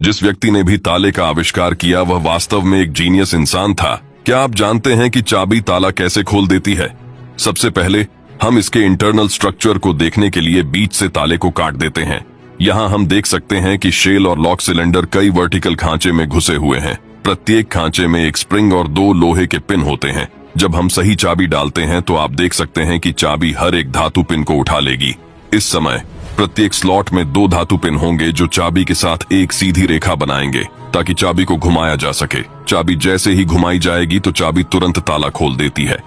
जिस व्यक्ति ने भी ताले का आविष्कार किया वह वास्तव में एक जीनियस इंसान था। क्या आप जानते हैं कि चाबी ताला कैसे खोल देती है? सबसे पहले हम इसके इंटरनल स्ट्रक्चर को देखने के लिए बीच से ताले को काट देते हैं। यहाँ हम देख सकते हैं कि शेल और लॉक सिलेंडर कई वर्टिकल खांचे में घुसे हुए हैं। प्रत्येक खांचे में एक स्प्रिंग और 2 लोहे के पिन होते हैं। जब हम सही चाबी डालते हैं तो आप देख सकते हैं कि चाबी हर एक धातु पिन को उठा लेगी। इस समय प्रत्येक स्लॉट में 2 धातु पिन होंगे जो चाबी के साथ एक सीधी रेखा बनाएंगे ताकि चाबी को घुमाया जा सके। चाबी जैसे ही घुमाई जाएगी तो चाबी तुरंत ताला खोल देती है।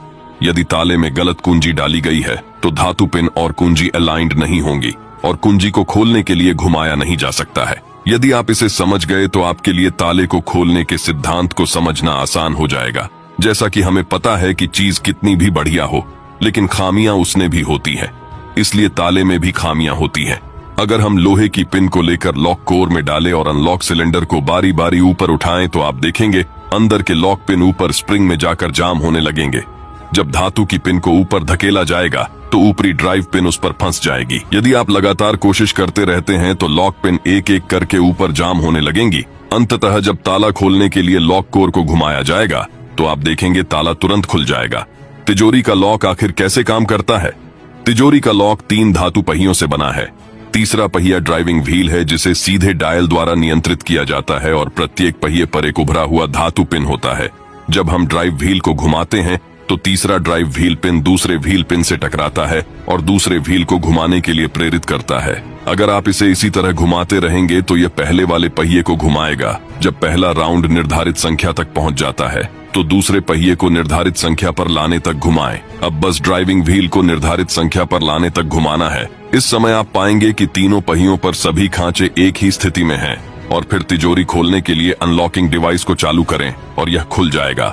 यदि ताले में गलत कुंजी डाली गई है तो धातु पिन और कुंजी अलाइंड नहीं होंगी और कुंजी को खोलने के लिए घुमाया नहीं जा सकता है। यदि आप इसे समझ गए तो आपके लिए ताले को खोलने के सिद्धांत को समझना आसान हो जाएगा। जैसा कि हमें पता है कि चीज कितनी भी बढ़िया हो लेकिन खामियां उसने भी होती है, इसलिए ताले में भी खामियां होती हैं। अगर हम लोहे की पिन को लेकर लॉक कोर में डालें और अनलॉक सिलेंडर को बारी बारी ऊपर उठाएं तो आप देखेंगे अंदर के लॉक पिन ऊपर स्प्रिंग में जाकर जाम होने लगेंगे। जब धातु की पिन को ऊपर धकेला जाएगा तो ऊपरी ड्राइव पिन उस पर फंस जाएगी। यदि आप लगातार कोशिश करते रहते हैं तो लॉक पिन एक एक करके ऊपर जाम होने लगेंगी। अंततः जब ताला खोलने के लिए लॉक कोर को घुमाया जाएगा तो आप देखेंगे ताला तुरंत खुल जाएगा। तिजोरी का लॉक आखिर कैसे काम करता है? तिजोरी का लॉक 3 धातु पहियों से बना है। तीसरा पहिया ड्राइविंग व्हील है जिसे सीधे डायल द्वारा नियंत्रित किया जाता है और प्रत्येक पहिए पर एक उभरा हुआ धातु पिन होता है। जब हम ड्राइव व्हील को घुमाते हैं तो तीसरा ड्राइव व्हील पिन दूसरे व्हील पिन से टकराता है और दूसरे व्हील को घुमाने के लिए प्रेरित करता है। अगर आप इसे इसी तरह घुमाते रहेंगे तो यह पहले वाले पहिए को घुमाएगा। जब पहला राउंड निर्धारित संख्या तक पहुंच जाता है तो दूसरे पहिए को निर्धारित संख्या पर लाने तक घुमाएं। अब बस ड्राइविंग व्हील को निर्धारित संख्या पर लाने तक घुमाना है। इस समय आप पाएंगे कि तीनों पहियों पर सभी खांचे एक ही स्थिति में हैं और फिर तिजोरी खोलने के लिए अनलॉकिंग डिवाइस को चालू करें और यह खुल जाएगा।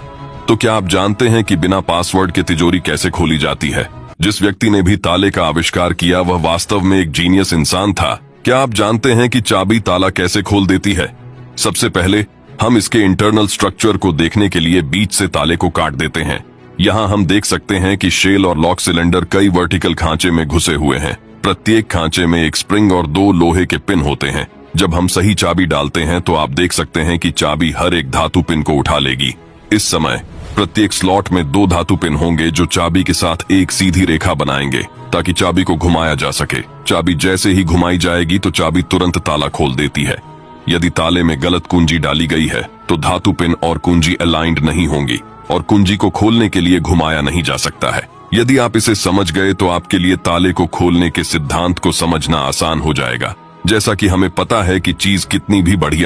तो क्या आप जानते हैं कि बिना पासवर्ड के तिजोरी कैसे खोली जाती है? जिस व्यक्ति ने भी ताले का आविष्कार किया वह वास्तव में एक जीनियस इंसान था। क्या आप जानते हैं कि चाबी ताला कैसे खोल देती है? सबसे पहले हम इसके इंटरनल स्ट्रक्चर को देखने के लिए बीच से ताले को काट देते हैं। यहाँ हम देख सकते हैं कि शेल और लॉक सिलेंडर कई वर्टिकल खांचे में घुसे हुए हैं। प्रत्येक खांचे में एक स्प्रिंग और 2 लोहे के पिन होते हैं। जब हम सही चाबी डालते हैं तो आप देख सकते हैं कि चाबी हर एक धातु पिन को उठा लेगी। इस समय प्रत्येक स्लॉट में 2 धातु पिन होंगे जो चाबी के साथ एक सीधी रेखा बनाएंगे ताकि चाबी को घुमाया जा सके। चाबी जैसे ही घुमाई जाएगी तो चाबी तुरंत ताला खोल देती है। यदि ताले में गलत कुंजी डाली गई है तो धातु पिन और कुंजी अलाइंड नहीं होंगी और कुंजी को खोलने के लिए घुमाया नहीं जा सकता है। यदि आप इसे समझ गए तो आपके लिए ताले को खोलने के सिद्धांत को समझना आसान हो जाएगा। जैसा कि हमें पता है कि चीज कितनी भी बढ़िया